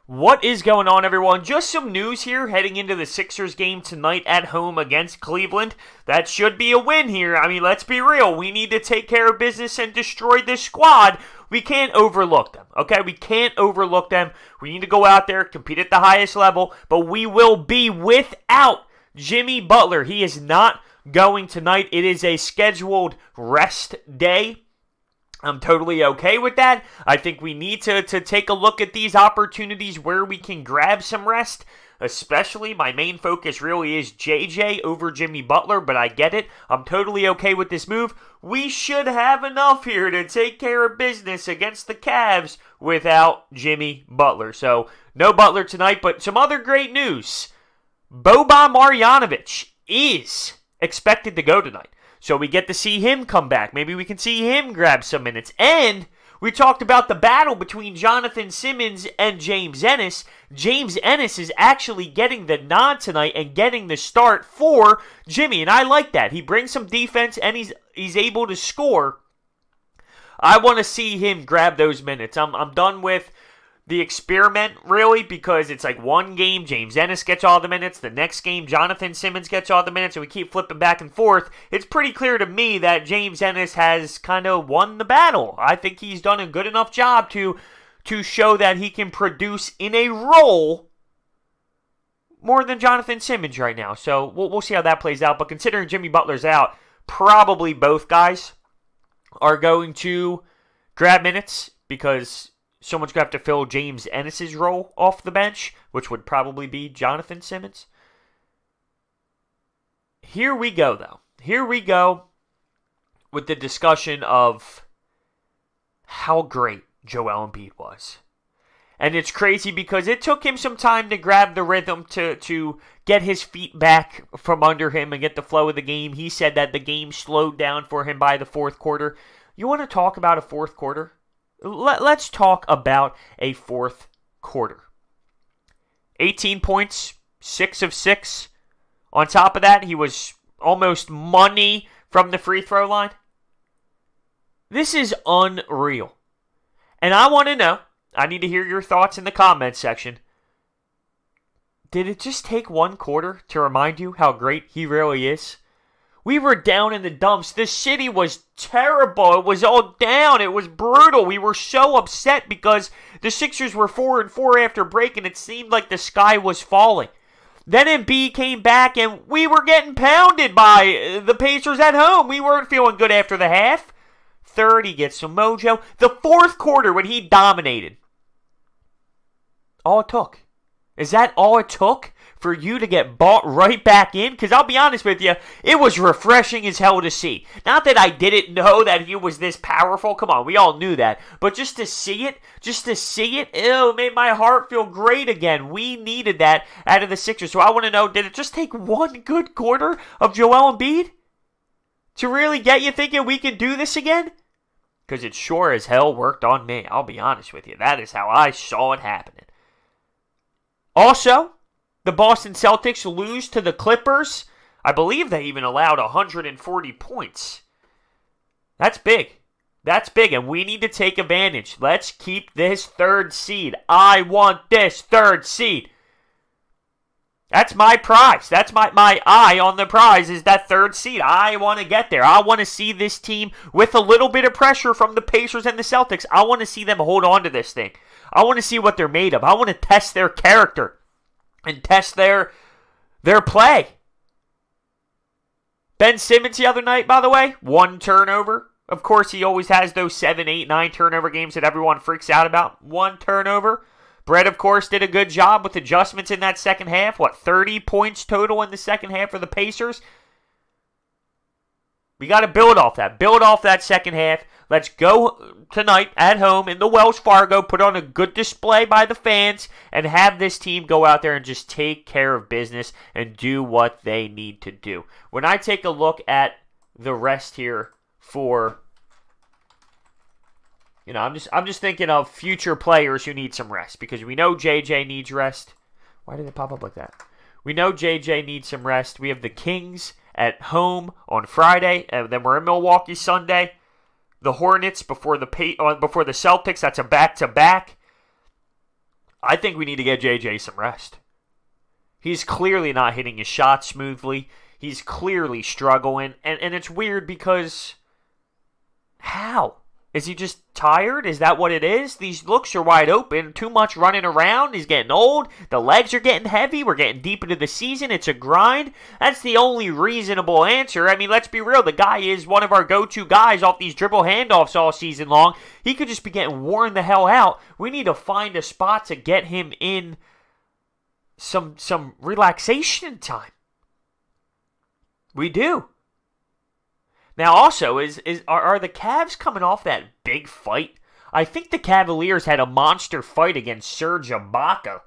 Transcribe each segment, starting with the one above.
What is going on, everyone? Just some news here heading into the Sixers game tonight at home against Cleveland. That should be a win here. I mean, let's be real. We need to take care of business and destroy this squad. We can't overlook them, okay? We can't overlook them. We need to go out there, compete at the highest level, but we will be without Jimmy Butler. He is not going tonight. It is a scheduled rest day. I'm totally okay with that. I think we need to take a look at these opportunities where we can grab some rest. Especially, my main focus really is JJ over Jimmy Butler, but I get it. I'm totally okay with this move. We should have enough here to take care of business against the Cavs without Jimmy Butler. So, no Butler tonight, but some other great news. Boban Marjanovic is expected to go tonight. So we get to see him come back. Maybe we can see him grab some minutes. And we talked about the battle between Jonathan Simmons and James Ennis. James Ennis is actually getting the nod tonight and getting the start for Jimmy. And I like that. He brings some defense and he's able to score. I want to see him grab those minutes. I'm done with the experiment, really, because it's like one game, James Ennis gets all the minutes. The next game, Jonathan Simmons gets all the minutes, and we keep flipping back and forth. It's pretty clear to me that James Ennis has kind of won the battle. I think he's done a good enough job to show that he can produce in a role more than Jonathan Simmons right now. So we'll see how that plays out. But considering Jimmy Butler's out, probably both guys are going to grab minutes because someone's going to have to fill James Ennis' role off the bench, which would probably be Jonathan Simmons. Here we go, though. Here we go with the discussion of how great Joel Embiid was. And it's crazy because it took him some time to grab the rhythm to get his feet back from under him and get the flow of the game. He said that the game slowed down for him by the fourth quarter. You want to talk about a fourth quarter? Let's talk about a fourth quarter. 18 points, 6 of 6. On top of that, he was almost money from the free throw line. This is unreal. And I want to know, I need to hear your thoughts in the comments section. Did it just take one quarter to remind you how great he really is? We were down in the dumps. The city was terrible. It was all down. It was brutal. We were so upset because the Sixers were 4-4 after break, and it seemed like the sky was falling. Then Embiid came back, and we were getting pounded by the Pacers at home. We weren't feeling good after the half. Third, he gets some mojo. The fourth quarter, when he dominated. All it took. Is that all it took for you to get bought right back in? Because I'll be honest with you, it was refreshing as hell to see. Not that I didn't know that he was this powerful. Come on, we all knew that. But just to see it, it made my heart feel great again. We needed that out of the Sixers. So I want to know, did it just take one good quarter of Joel Embiid to really get you thinking we can do this again? Because it sure as hell worked on me. I'll be honest with you. That is how I saw it happening. Also, the Boston Celtics lose to the Clippers. I believe they even allowed 140 points. That's big. That's big, and we need to take advantage. Let's keep this third seed. I want this third seed. That's my prize. That's my eye on the prize is that third seed. I want to get there. I want to see this team with a little bit of pressure from the Pacers and the Celtics. I want to see them hold on to this thing. I want to see what they're made of. I want to test their character and test their play. Ben Simmons the other night, by the way, 1 turnover. Of course, he always has those 7, 8, 9 turnover games that everyone freaks out about. 1 turnover. Brett, of course, did a good job with adjustments in that second half. 30 points total in the second half for the Pacers? We got to build off that. Build off that second half. Let's go tonight at home in the Wells Fargo, put on a good display by the fans, and have this team go out there and just take care of business and do what they need to do. When I take a look at the rest here for, I'm just thinking of future players who need some rest, because we know JJ needs rest. Why did it pop up like that? We know JJ needs some rest. We have the Kings at home on Friday, and then we're in Milwaukee Sunday. The Hornets before the Celtics. That's a back-to-back. I think we need to get JJ some rest. He's clearly not hitting his shot smoothly. He's clearly struggling. And it's weird because how? Is he just tired? Is that what it is? These looks are wide open. Too much running around. He's getting old. The legs are getting heavy. We're getting deep into the season. It's a grind. That's the only reasonable answer. I mean, let's be real. The guy is one of our go-to guys off these dribble handoffs all season long. He could just be getting worn the hell out. We need to find a spot to get him in some relaxation time. We do. Now, also, are the Cavs coming off that big fight? I think the Cavaliers had a monster fight against Serge Ibaka,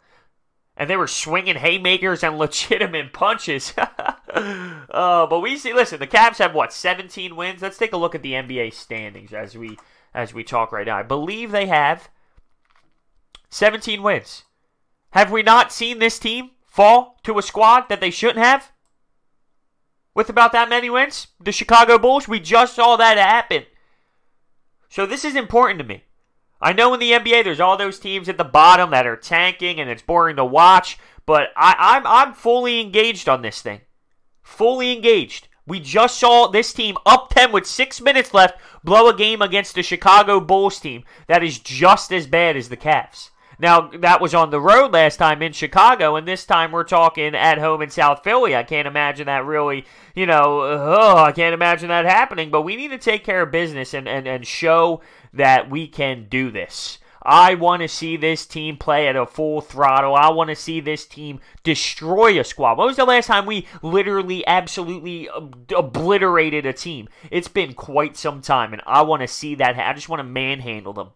and they were swinging haymakers and legitimate punches. But we see, listen, the Cavs have, 17 wins? Let's take a look at the NBA standings as we talk right now. I believe they have 17 wins. Have we not seen this team fall to a squad that they shouldn't have? With about that many wins, the Chicago Bulls, we just saw that happen. So this is important to me. I know in the NBA there's all those teams at the bottom that are tanking and it's boring to watch, but I'm fully engaged on this thing. Fully engaged. We just saw this team up 10 with 6 minutes left blow a game against the Chicago Bulls team that is just as bad as the Cavs. Now, that was on the road last time in Chicago, and this time we're talking at home in South Philly. I can't imagine that really, I can't imagine that happening. But we need to take care of business and show that we can do this. I want to see this team play at a full throttle. I want to see this team destroy a squad. When was the last time we literally, absolutely obliterated a team? It's been quite some time, and I want to see that. I just want to manhandle them.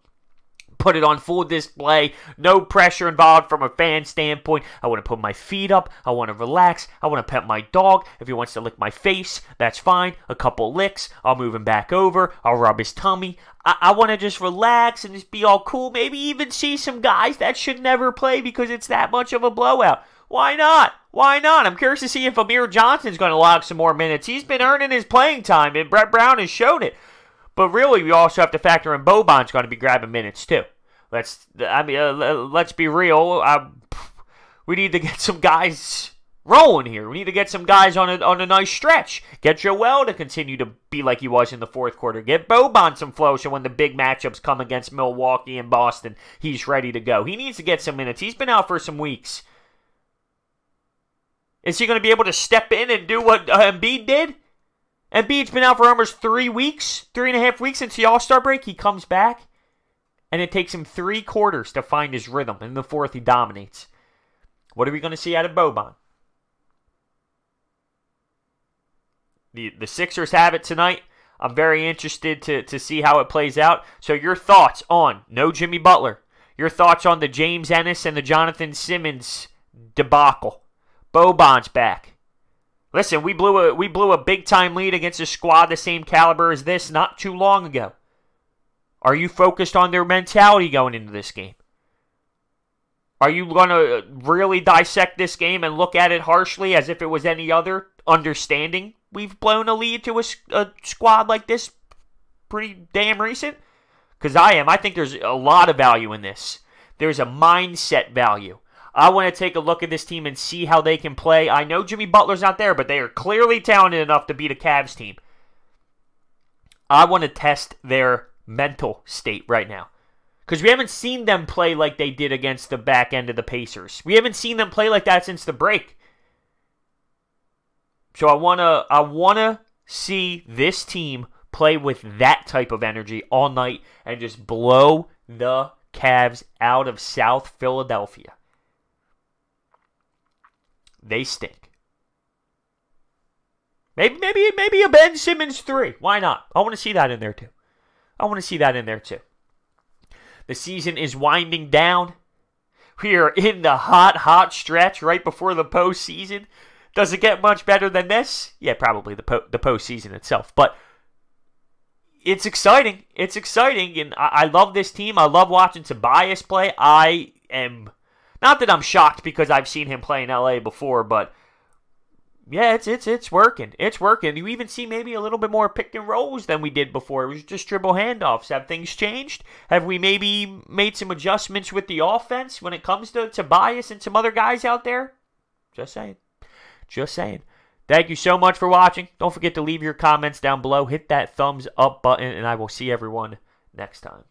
Put it on full display, no pressure involved from a fan standpoint. I want to put my feet up, I want to relax, I want to pet my dog. If he wants to lick my face, that's fine. A couple licks, I'll move him back over, I'll rub his tummy. I want to just relax and just be all cool. Maybe even see some guys that should never play because it's that much of a blowout. Why not? Why not? I'm curious to see if Amir Johnson's going to log some more minutes. He's been earning his playing time, and Brett Brown has shown it. But really, we also have to factor in Boban's going to be grabbing minutes too. Let's be real. We need to get some guys rolling here. We need to get some guys on a nice stretch. Get Joel to continue to be like he was in the fourth quarter. Get Boban some flow so when the big matchups come against Milwaukee and Boston, he's ready to go. He needs to get some minutes. He's been out for some weeks. Is he going to be able to step in and do what Embiid did? Embiid's been out for almost 3 weeks, 3.5 weeks since the All-Star break. He comes back. And it takes him 3 quarters to find his rhythm. In the fourth, he dominates. What are we going to see out of Boban? The Sixers have it tonight. I'm very interested to see how it plays out. So your thoughts on no Jimmy Butler. Your thoughts on the James Ennis and the Jonathan Simmons debacle. Boban's back. Listen, we blew a big-time lead against a squad the same caliber as this not too long ago. Are you focused on their mentality going into this game? Are you going to really dissect this game and look at it harshly as if it was any other, understanding we've blown a lead to a squad like this pretty damn recent? Because I am. I think there's a lot of value in this. There's a mindset value. I want to take a look at this team and see how they can play. I know Jimmy Butler's not there, but they are clearly talented enough to beat a Cavs team. I want to test their mental state right now. Because we haven't seen them play like they did against the back end of the Pacers. We haven't seen them play like that since the break. So I wanna see this team play with that type of energy all night and just blow the Cavs out of South Philadelphia. They stink. Maybe a Ben Simmons 3. Why not? I want to see that in there too. The season is winding down. We are in the hot stretch right before the postseason. Does it get much better than this? Yeah, probably the postseason itself. But it's exciting. It's exciting, and I love this team. I love watching Tobias play. I am, not that I'm shocked because I've seen him play in LA before, but Yeah, it's working. It's working. You even see maybe a little bit more pick and rolls than we did before. It was just dribble handoffs. Have things changed? Have we maybe made some adjustments with the offense when it comes to Tobias and some other guys out there? Just saying. Just saying. Thank you so much for watching. Don't forget to leave your comments down below. Hit that thumbs up button, and I will see everyone next time.